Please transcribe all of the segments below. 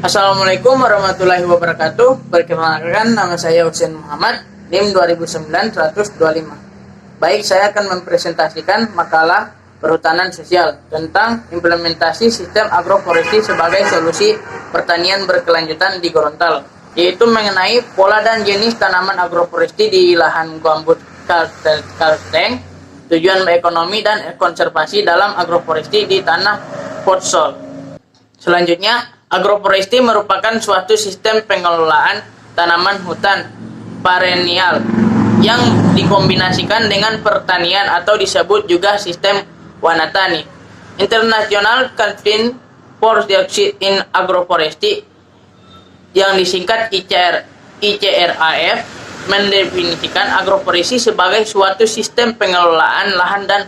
Assalamualaikum warahmatullahi wabarakatuh. Perkenalkan, nama saya Husain Muhammad, NIM 2009-125. Baik, saya akan mempresentasikan makalah perhutanan sosial tentang implementasi sistem agroforestry sebagai solusi pertanian berkelanjutan di Gorontalo, yaitu mengenai pola dan jenis tanaman agroforestry di lahan gambut kalteng, tujuan ekonomi dan konservasi dalam agroforestry di tanah potsol. Selanjutnya, agroforestry merupakan suatu sistem pengelolaan tanaman hutan perennial yang dikombinasikan dengan pertanian atau disebut juga sistem wanatani. International Conference for Dioxide in Agroforestry yang disingkat ICRAF mendefinisikan agroforestry sebagai suatu sistem pengelolaan lahan dan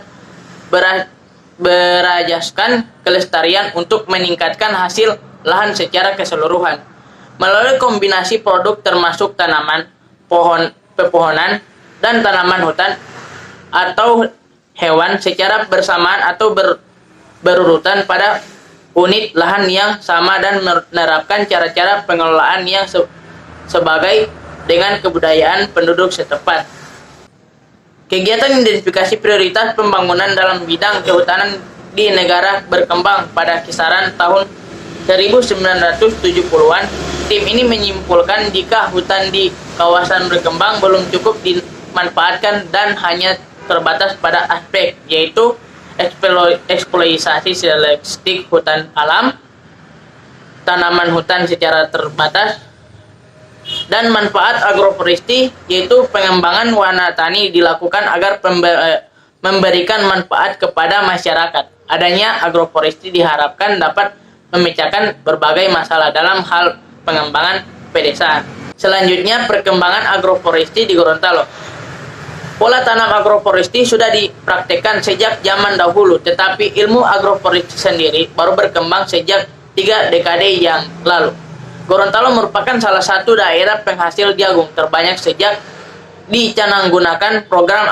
berajaskan kelestarian untuk meningkatkan hasil lahan secara keseluruhan melalui kombinasi produk termasuk tanaman, pepohonan, dan tanaman hutan atau hewan secara bersamaan atau berurutan pada unit lahan yang sama dan menerapkan cara-cara pengelolaan yang sebagai dengan kebudayaan penduduk setempat. Kegiatan identifikasi prioritas pembangunan dalam bidang kehutanan di negara berkembang pada kisaran tahun 1970-an, tim ini menyimpulkan jika hutan di kawasan berkembang belum cukup dimanfaatkan dan hanya terbatas pada aspek yaitu eksploitasi selektif hutan alam, tanaman hutan secara terbatas, dan manfaat agroforestry yaitu pengembangan wanatani dilakukan agar memberikan manfaat kepada masyarakat. Adanya agroforestry diharapkan dapat memecahkan berbagai masalah dalam hal pengembangan pedesaan. Selanjutnya, perkembangan agroforestry di Gorontalo. Pola tanam agroforestry sudah dipraktekkan sejak zaman dahulu, tetapi ilmu agroforestry sendiri baru berkembang sejak 3 dekade yang lalu. Gorontalo merupakan salah satu daerah penghasil jagung terbanyak sejak dicananggunakan program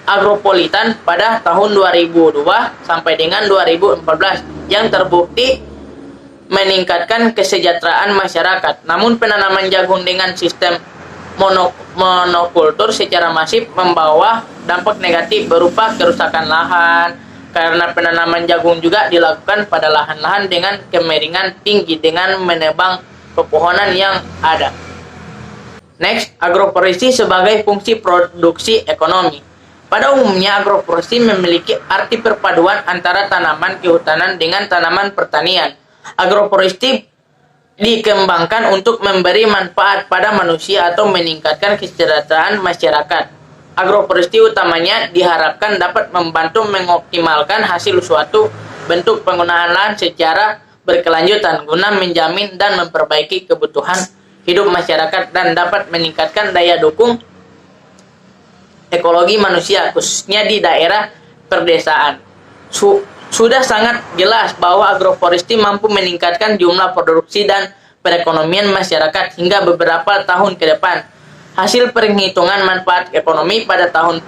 agropolitan pada tahun 2002 sampai dengan 2014 yang terbukti meningkatkan kesejahteraan masyarakat. Namun penanaman jagung dengan sistem monokultur secara masif membawa dampak negatif berupa kerusakan lahan, karena penanaman jagung juga dilakukan pada lahan-lahan dengan kemiringan tinggi dengan menebang pepohonan yang ada. Next, agroforestry sebagai fungsi produksi ekonomi. Pada umumnya, agroforestry memiliki arti perpaduan antara tanaman kehutanan dengan tanaman pertanian. Agroforestry dikembangkan untuk memberi manfaat pada manusia atau meningkatkan kesejahteraan masyarakat. Agroforestry utamanya diharapkan dapat membantu mengoptimalkan hasil suatu bentuk penggunaan lahan secara berkelanjutan guna menjamin dan memperbaiki kebutuhan hidup masyarakat dan dapat meningkatkan daya dukung ekologi manusia, khususnya di daerah perdesaan. Sudah sangat jelas bahwa agroforestry mampu meningkatkan jumlah produksi dan perekonomian masyarakat hingga beberapa tahun ke depan. Hasil perhitungan manfaat ekonomi pada tahun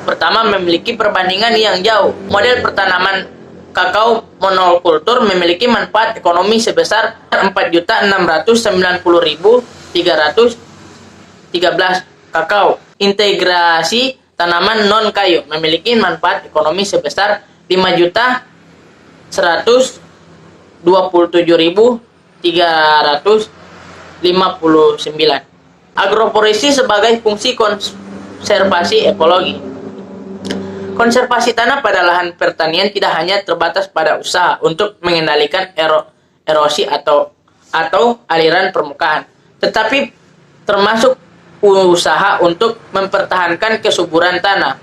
pertama memiliki perbandingan yang jauh. Model pertanaman kakao monokultur memiliki manfaat ekonomi sebesar 4.690.313 kakao. Integrasi tanaman non kayu memiliki manfaat ekonomi sebesar 5.127.359. Agroforestry sebagai fungsi konservasi ekologi. Konservasi tanah pada lahan pertanian tidak hanya terbatas pada usaha untuk mengendalikan erosi atau aliran permukaan, tetapi termasuk usaha untuk mempertahankan kesuburan tanah.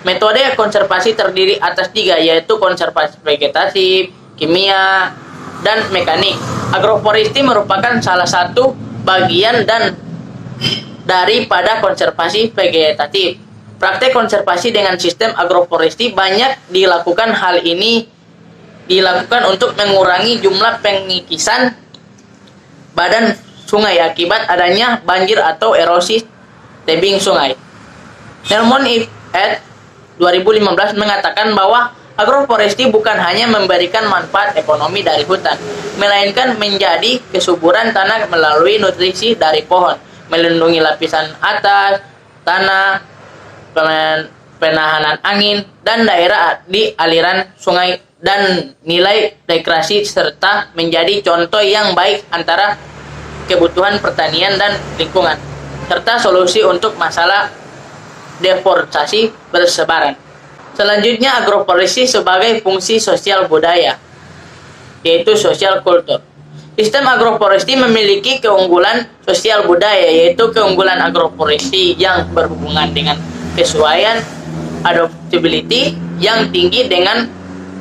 Metode konservasi terdiri atas 3, yaitu konservasi vegetatif, kimia, dan mekanik. Agroforestry merupakan salah satu bagian daripada konservasi vegetatif. Praktek konservasi dengan sistem agroforestry banyak dilakukan. Hal ini dilakukan untuk mengurangi jumlah pengikisan badan sungai akibat adanya banjir atau erosi tebing sungai. Nelmon et 2015 mengatakan bahwa Agroforestry bukan hanya memberikan manfaat ekonomi dari hutan, melainkan menjadi kesuburan tanah melalui nutrisi dari pohon, melindungi lapisan atas tanah, penahanan angin, dan daerah di aliran sungai, dan nilai rekreasi serta menjadi contoh yang baik antara kebutuhan pertanian dan lingkungan, serta solusi untuk masalah deforestasi bersebaran. Selanjutnya, agroforestry sebagai fungsi sosial budaya, yaitu social culture. Sistem agroforestry memiliki keunggulan sosial budaya, yaitu keunggulan agroforestry yang berhubungan dengan kesesuaian adaptability yang tinggi dengan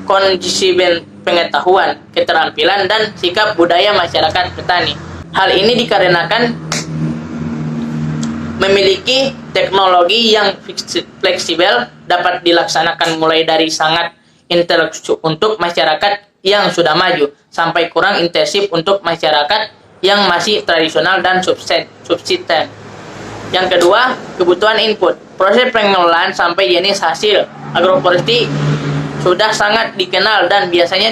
kondisi pengetahuan, keterampilan, dan sikap budaya masyarakat petani. Hal ini dikarenakan memiliki teknologi yang fleksibel, dapat dilaksanakan mulai dari sangat intensif untuk masyarakat yang sudah maju sampai kurang intensif untuk masyarakat yang masih tradisional dan subsisten. Yang kedua, kebutuhan input. Proses pengelolaan sampai jenis hasil agroforestry sudah sangat dikenal dan biasanya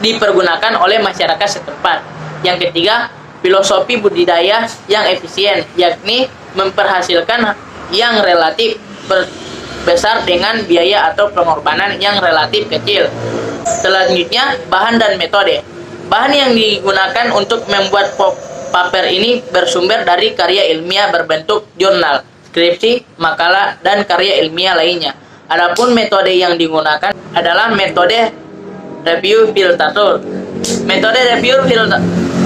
dipergunakan oleh masyarakat setempat. Yang ketiga, filosofi budidaya yang efisien, yakni memperhasilkan yang relatif besar dengan biaya atau pengorbanan yang relatif kecil. Selanjutnya, bahan dan metode. Bahan yang digunakan untuk membuat paper ini bersumber dari karya ilmiah berbentuk jurnal, skripsi, makalah, dan karya ilmiah lainnya. Adapun metode yang digunakan adalah metode review literatur. Metode review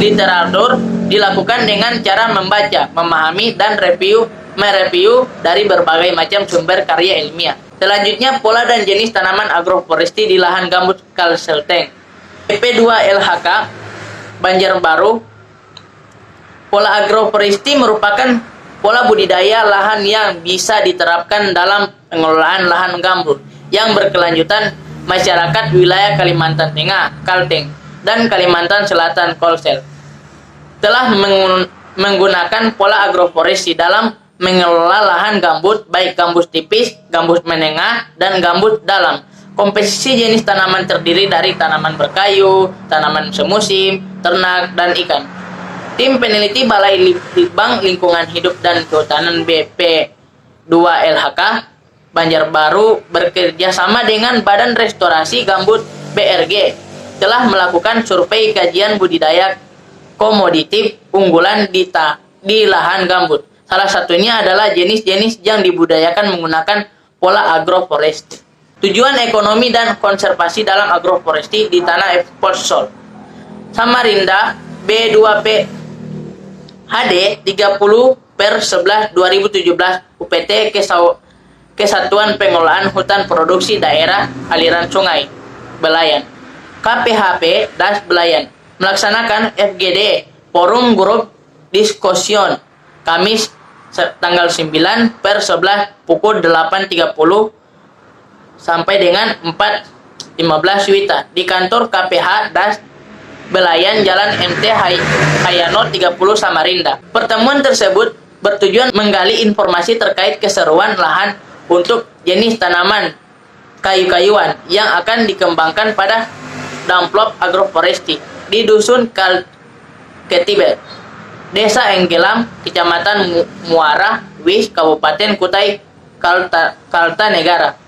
literatur dilakukan dengan cara membaca, memahami, dan mereview dari berbagai macam sumber karya ilmiah. Selanjutnya, pola dan jenis tanaman agroforestry di lahan gambut Kalselteng. EP2LHK Banjarbaru. Pola agroforestry merupakan pola budidaya lahan yang bisa diterapkan dalam pengelolaan lahan gambut yang berkelanjutan masyarakat wilayah Kalimantan Tengah, Kalteng, dan Kalimantan Selatan, Kolsel, telah menggunakan pola agroforestry dalam mengelola lahan gambut, baik gambut tipis, gambut menengah, dan gambut dalam. Komposisi jenis tanaman terdiri dari tanaman berkayu, tanaman semusim, ternak, dan ikan. Tim peneliti Balai Litbang Lingkungan Hidup dan Kehutanan BP2LHK Banjarbaru bekerja sama dengan Badan Restorasi Gambut BRG telah melakukan survei kajian budidaya komoditi unggulan di lahan gambut. Salah satunya adalah jenis-jenis yang dibudidayakan menggunakan pola agroforestry. Tujuan ekonomi dan konservasi dalam agroforestry di tanah ekspor. Samarinda B2P HD 30/11/2017 UPT Kesatuan Pengelolaan Hutan Produksi Daerah Aliran Sungai Belayan KPHP Das Belayan melaksanakan FGD Forum Group Discussion Kamis tanggal 9/11 pukul 8.30 sampai dengan 4.15 WITA di kantor KPH Das Belayan Jalan MT Hayano 30 Samarinda. Pertemuan tersebut bertujuan menggali informasi terkait keseruan lahan untuk jenis tanaman kayu-kayuan yang akan dikembangkan pada Damplop Agroforestry di Dusun Ketibet, Desa Enggelam, Kecamatan Muara, Wis, Kabupaten Kutai Kartanegara.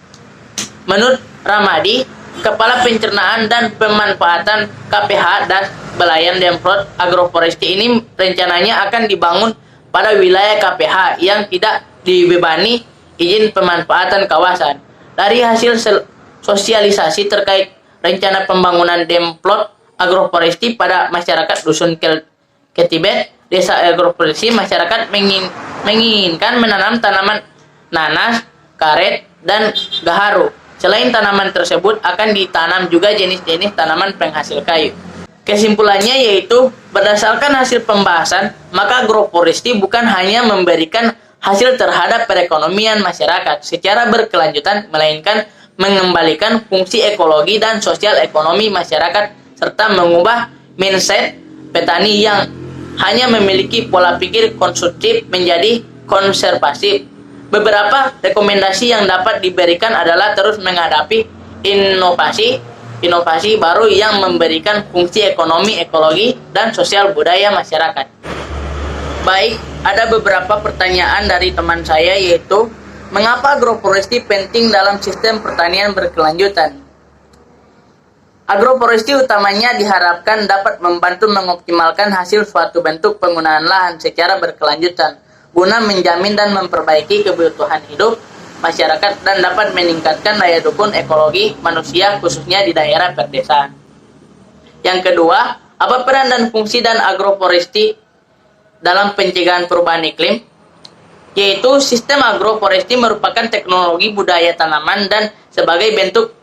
Menurut Ramadi, Kepala Pencernaan dan Pemanfaatan KPH Das Belayan, Damplop Agroforestry ini rencananya akan dibangun pada wilayah KPH yang tidak dibebani izin pemanfaatan kawasan. Dari hasil sosialisasi terkait rencana pembangunan Damplop Agroforestry pada masyarakat Dusun Ketibet, Desa Agroforestry, masyarakat menginginkan menanam tanaman nanas, karet, dan gaharu. Selain tanaman tersebut, akan ditanam juga jenis-jenis tanaman penghasil kayu. Kesimpulannya yaitu, berdasarkan hasil pembahasan, maka agroforestry bukan hanya memberikan hasil terhadap perekonomian masyarakat secara berkelanjutan, melainkan mengembalikan fungsi ekologi dan sosial ekonomi masyarakat, serta mengubah mindset petani yang hanya memiliki pola pikir konsumtif menjadi konservatif. Beberapa rekomendasi yang dapat diberikan adalah terus menghadapi inovasi baru yang memberikan fungsi ekonomi, ekologi, dan sosial budaya masyarakat. Baik, ada beberapa pertanyaan dari teman saya, yaitu mengapa agroforestry penting dalam sistem pertanian berkelanjutan? Agroforestry utamanya diharapkan dapat membantu mengoptimalkan hasil suatu bentuk penggunaan lahan secara berkelanjutan guna menjamin dan memperbaiki kebutuhan hidup masyarakat dan dapat meningkatkan daya dukung ekologi manusia khususnya di daerah perdesaan. Yang kedua, apa peran dan fungsi dan agroforestry dalam pencegahan perubahan iklim? Yaitu sistem agroforestry merupakan teknologi budaya tanaman dan sebagai bentuk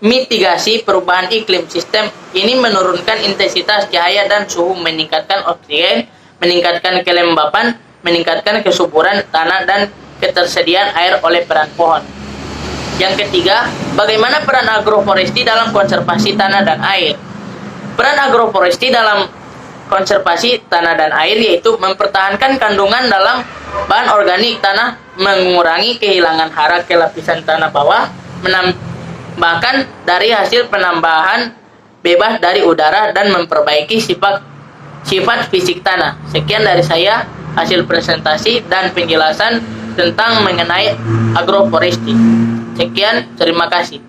mitigasi perubahan iklim. Sistem ini menurunkan intensitas cahaya dan suhu, meningkatkan oksigen, meningkatkan kelembapan, meningkatkan kesuburan tanah dan ketersediaan air oleh peran pohon. Yang ketiga, bagaimana peran agroforestry dalam konservasi tanah dan air? Peran agroforestry dalam konservasi tanah dan air yaitu mempertahankan kandungan dalam bahan organik tanah, mengurangi kehilangan hara ke lapisan tanah bawah, menambahkan dari hasil penambahan bebas dari udara, dan memperbaiki sifat fisik tanah. Sekian dari saya hasil presentasi dan penjelasan tentang mengenai agroforestry. Sekian, terima kasih.